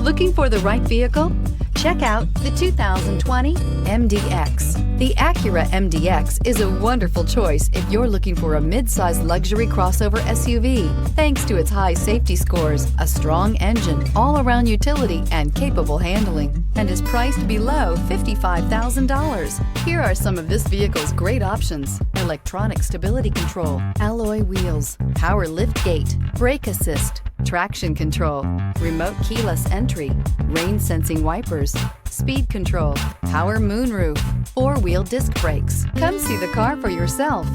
Looking for the right vehicle? Check out the 2020 MDX. The Acura MDX is a wonderful choice if you're looking for a mid-size luxury crossover SUV. Thanks to its high safety scores, a strong engine, all-around utility, and capable handling, and is priced below $55,000. Here are some of this vehicle's great options: electronic stability control, alloy wheels, power liftgate, brake assist, traction control, remote keyless entry, rain sensing wipers, speed control, power moonroof, four-wheel disc brakes. Come see the car for yourself.